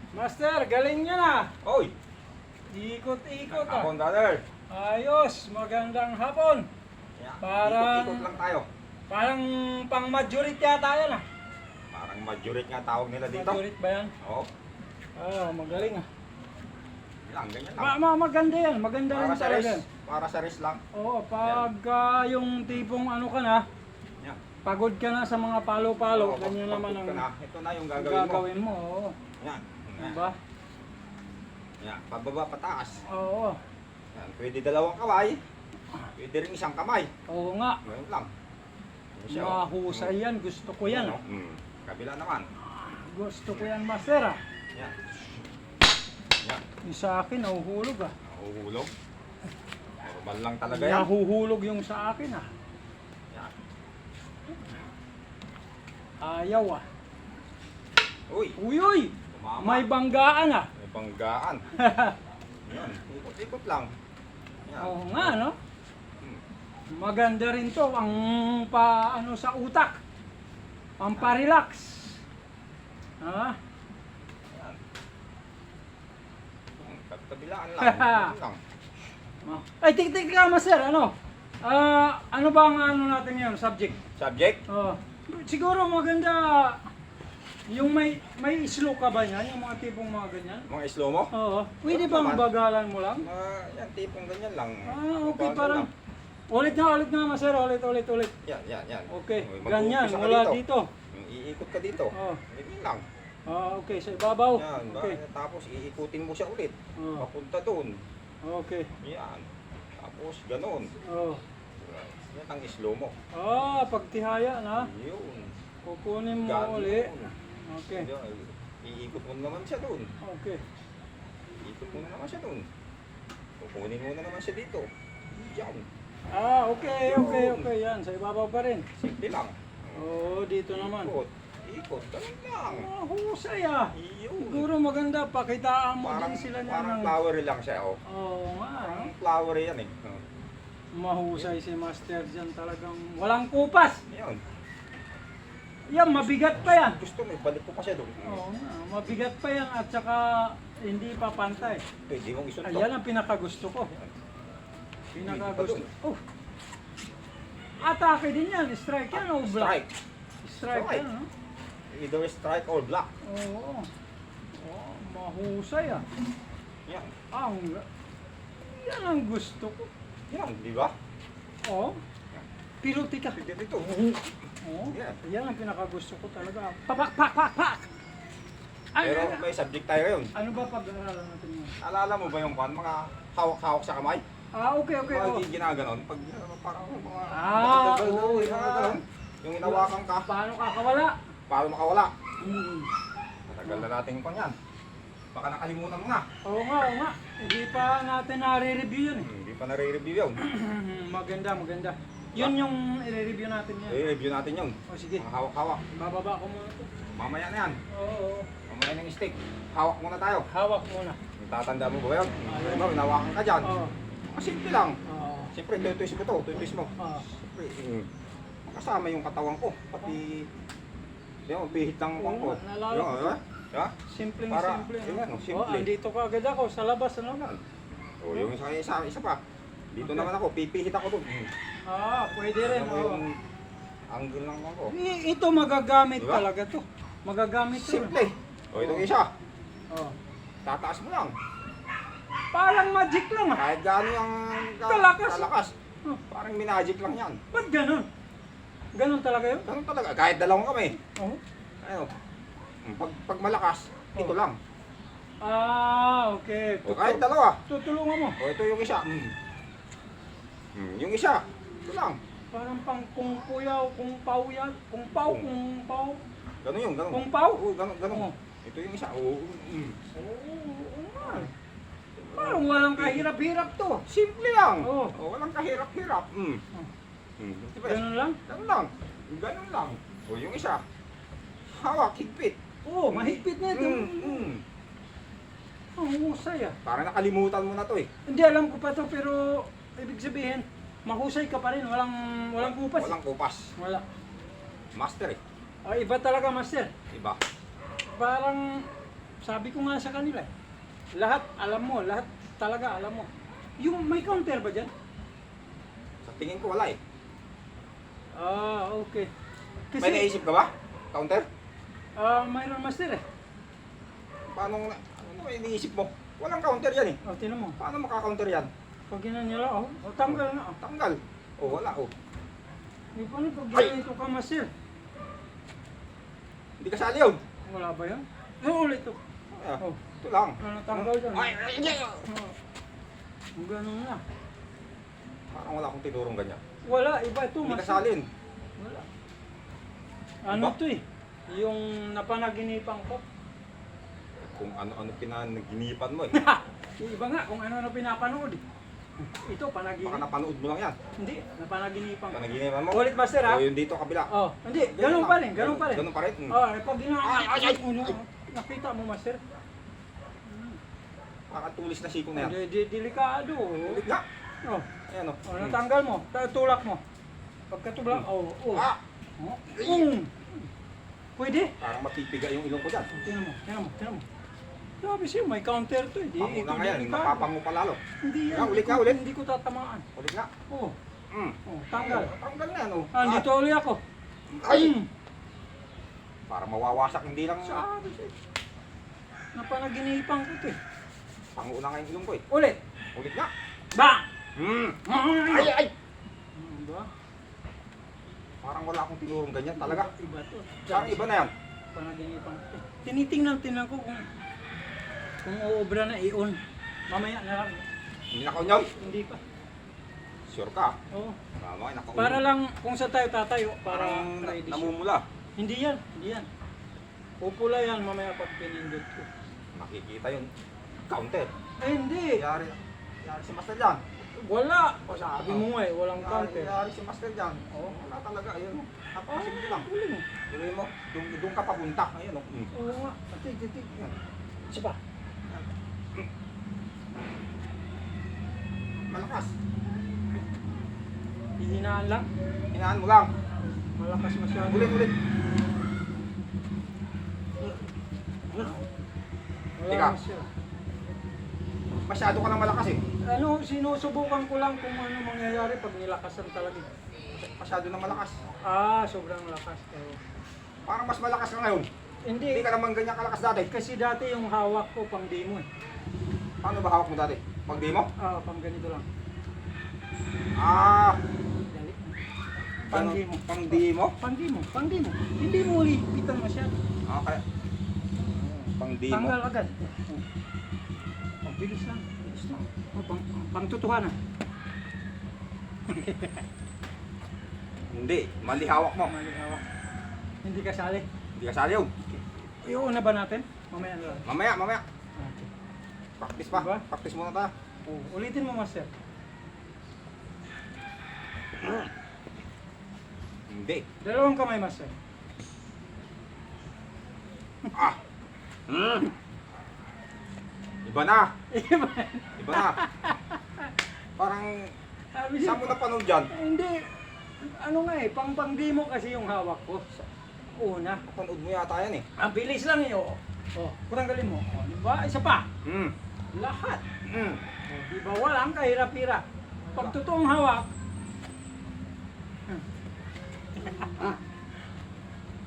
Master, galing nyo na. Oy! Ikot-ikot ah. Hapon, brother. Ayos, magandang hapon. Yeah. Parang- Ikot-ikot lang tayo. Parang pang majority yata yan ah. Parang majority nga tawag nila dito. Majority ba yan? Oo. Magaling ah. Lang, ganyan lang. Maganda yan, maganda Para rin sa talaga. res. Para sa res lang. Oo, pag yung tipong ano ka na, Yan. pagod ka na sa mga palo-palo, Oo, ganyan naman pagod ang ka na. Ito na yung ang gagawin mo. gagawin mo. Oo. Yan. Diba? Yan. Pababa, pataas. Oo. Yan. Pwede dalawang kamay. Pwede rin isang kamay. Oo nga. Ganyan lang. Yan siya, oh. Mahusay yan, gusto ko yan ah. Kabila naman. Gusto ko yan, master ah. Yan. Yan. Yung sa akin, nahuhulog ah. Nahuhulog. Normal lang talaga yan. Nahuhulog yung sa akin ah. Yan. Ayaw ah. Uy! Uy! Tumama. May banggaan ah. May banggaan. Yan. Ikot-ikot lang. Yan. Oo nga no. Hmm. Maganda rin to ang ano sa utak. Ang pa-relax. Ha? Yan. Kabilaan lang. Yan lang. Ay, tik-tik ka master, ano? Ano ba ang ano natin ngayon, subject? Subject? Siguro maganda yung may slow ka ba yan? Yung mga tipong mga ganyan? Mga slow mo? Oo. Pwede Ano bang naman? bagalan mo lang? Yan, tipong ganyan lang. Okay, Bagal parang lang. ulit nga master, ulit. Yan, yan, yan. Okay, Uy, ganyan, mag-uumpisa ka mula dito. Iikot ka dito. Oo. Ganyan lang. Okay, sa ibabaw. Yan, Okay. tapos iikutin mo siya ulit. Oo. Papunta doon. Okay. Yan. Tapos ganun. Oh. Yan ang slow mo. Pagtihaya na. Yun. Kukunin mo Ganun. uli. Okay. Yan, iikot mo naman siya doon. Okay. Iikot mo na naman siya doon. Kukunin mo na naman siya dito. Yan. Okay. Yan, sa ibabaw pa rin. Simple lang. Oo, dito naman. Ikot. Ganun lang. Husay ah. Yun. Siguro maganda, pakitaan mo Parang, din sila niya parang ng... flowery lang siya, oh. Oo nga. Parang flowery yan, eh. Mahusay si Master dyan talagang walang kupas. Yun. Yan, mabigat pa yan. Gusto mo, balik ko pa siya doon. Oo nga, mabigat pa yan at saka hindi pa pantay. Pwede mong isuntok. Ayan ang pinakagusto ko. Pinakagusto. Oh. Atake din yan, strike yan o block? Strike. Strike Strike. yan, no? Either strike or block. Oo. Mahusay ah. Yan. Yan ang gusto ko. Yan, di ba? Oo. Pero tika. Dito. Oo. Yeah. Yan ang pinakagusto ko talaga. Pak! Pero may subject tayo ngayon. Ano ba pag-aaralan natin yun? Alala mo ba yung mga hawak-hawak sa kamay? Okay. Mga ginaganon. Pag parang mga... Oo. Ginaganon. Yung inawakan ka, Paano kakawala? paano makawala? Hmm. Matagal na natin yung yan. Baka nakalimutan mo na. Oo nga. Hindi pa natin nare-review yun eh. Hindi pa nare-review yun. Maganda. Yun yung i-review natin yan. I-review natin yun. O sige, Mga hawak-hawak. bababa ko muna ito. Mamaya na yan. Oo. Mamaya ng stick. Hawak muna tayo. Hawak muna. Tatanda mo ba yun? Ayun. Diba, inawakan ka dyan. Oo. Simple lang. Oo. Siyempre, tutuis mo to. Tutuis mo. Oo. Siyempre, makasama yung katawan ko. Pati, yung pihit lang Oo, ko. naalala Yung, ko. diba? Diba? Simpleng Para, simple. yun, No? simple. Andito ka agad ako sa labas. Ano? O, yung isa pa. Dito naman ako, pipihit ako doon. Pwede rin. Ano Oo. yung angle lang ako. Ito magagamit Diba? talaga to. Magagamit to. Simple. O, itong isa. Oh. Tataas mo lang. Parang magic lang ah. Kahit gaano yung Kalakas. kalakas. Oh. Parang minagic lang yan. Ba't ganun? Ganun talaga yun? Ganun talaga. Kahit dalawang kami. Oo. Ano, pag malakas, ito lang. Okay. O kahit dalawa. Tutulungan mo. O ito yung isa. Yung isa. Ito lang. Parang pang kung puyaw, kung pau yan. Kung pau, Kung. kung pau. Ganun yung, ganun. Kung pau? Oo, ganun, ganun. Oo. Ito yung isa. Oo. Oo nga. Parang walang kahirap-hirap to. Simple lang. Oo. O, walang kahirap-hirap. Diba? Ganun lang? Ganun lang. Ganun lang. O yung isa. Hawak, higpit. Oo, mahigpit na ito. Ang husay ah. Parang nakalimutan mo na to eh. Hindi alam ko pa to pero ibig sabihin, mahusay ka pa rin. Walang kupas. Walang kupas. Wala. Master eh. Iba talaga master. Iba. Parang Sabi ko nga sa kanila, lahat alam mo, lahat talaga alam mo. Yung may counter ba dyan? Sa tingin ko wala eh. Ah, okay. May naisip ka ba? Counter? Mayroon master eh. Paano, ano may iniisip mo? Walang counter yan eh. O, tinan mo. Paano maka-counter yan? Pag ginanyan lang, tanggal na. Tanggal. Oh, wala oh. May paano pag Ay! ganito ka master? Hindi kasali yun. Wala ba yan? Ulit to. Ah, Oh, ito lang. tanggal dyan. Ay, ay, ay, ay. Ang ganun na. Parang wala akong tinurong ganyan. Wala, iba ito Hindi master. kasali yun. Wala. Ano Iba? to eh? Yung napanaginipan ko. Kung ano-ano pinanaginipan mo eh. Yung iba nga, kung ano-ano pinapanood eh. Ito, Baka panaginip. napanood mo lang yan. Hindi, napanaginipan ko. Panaginipan mo. Ulit master ha? O yun dito, kabila. Oh, hindi, ganun pa rin, ganun pa rin. Ganun pa rin. Oh, pag Ay, ay, ay! nakita mo master. Makatulis na siko na yan. Delikado. Ulit nga. Oh, Ayan o. natanggal mo, tulak mo. Pagkatulak, Ah! Pwede? Parang mapipiga yung ilong ko dyan. Tingnan mo, tingnan mo, tingnan mo. Sabi siya, may counter to. Hindi, Pango na ito nga yan. delikado. Mapapango pa lalo. Hindi yan. Nga, ulit hindi nga, ko- ulit. Hindi ko tatamaan. Ulit nga. Oh, Mm. tanggal. Tanggal na yan o. Dito ulit ako. Ay! Mm. Para mawawasak, hindi lang. Sabi siya. Napanaginipan ko to eh. Pango na nga yung ilong ko eh. Ulit. Ulit nga. Bang! Mm. Ay! Ay, ay! Diba? Parang wala akong tinurong ganyan talaga. Iba to. Parang iba na yan. Panaginipan ko. Tinitingnan ko kung uubra na i-on. Mamaya na lang. Hindi nakaunyaw. Hindi pa. Sure ka. Oo. Tama, nakaunyaw. Para lang kung sa tayo tatayo, para Parang ready siya. namumula. Hindi yan, hindi yan. Pupula yan mamaya pag pinindot ko. Makikita yun. Counter. Hindi. Yari si Master dyan. Wala. O sabi mo nga eh, walang counter. Yari si Master dyan. Oo. Wala talaga. Ayun. Napakasimple lang. Huli mo. Tuloy mo. Doon ka papunta. Ayun o. Oo nga. Tig. Isa pa. Malakas. Hihinaan lang. Hinaan mo lang. Malakas masyado. Ulit. Wala Teka. masyado. Masyado ka lang malakas eh. Ano, sinusubukan ko lang kung ano mangyayari pag nilakasan talaga. Masyado na malakas. Sobrang lakas. Parang mas malakas ka ngayon. Hindi. Hindi ka naman ganyan kalakas dati. Kasi dati yung hawak ko pang demo eh. Paano ba hawak mo dati? Pag di mo? Pang ganito lang. Ah, Dali. Pang ganun. demo. Pang di mo? Pang demo. Hindi mo lipitan masyado. Ah, kaya. Pang di mo? Tanggal agad. Ang bilis lang. Bilis lang. Pang tutuhanan. Hindi. Mali hawak mo. Mali hawak. Hindi kasali. Hindi ka sali yun. Iuuna ba natin? Mamaya na lang. Mamaya. Okay. Practice pa. Diba? Practice muna tayo. Ulitin mo, master. Hindi. Dalawang kamay, master. Ah. Iba na. Iba na. Parang, Sabi saan mo napanood dyan? Hindi. Ano nga eh, pang demo kasi yung hawak ko. Una. Napanood mo yata yan eh. Ang bilis lang eh, oh. Kuranggalin mo. Diba? Isa pa. Lahat. Diba? Walang kahirap-hirap. Pag totoong hawak,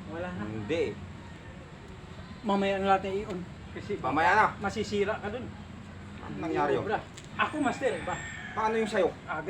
wala na. Hindi. Mamaya na natin i-on. Kasi Mamaya na. masisira ka dun. Ano nangyari yun? Ako, master, iba. Paano yung sayo? Agad.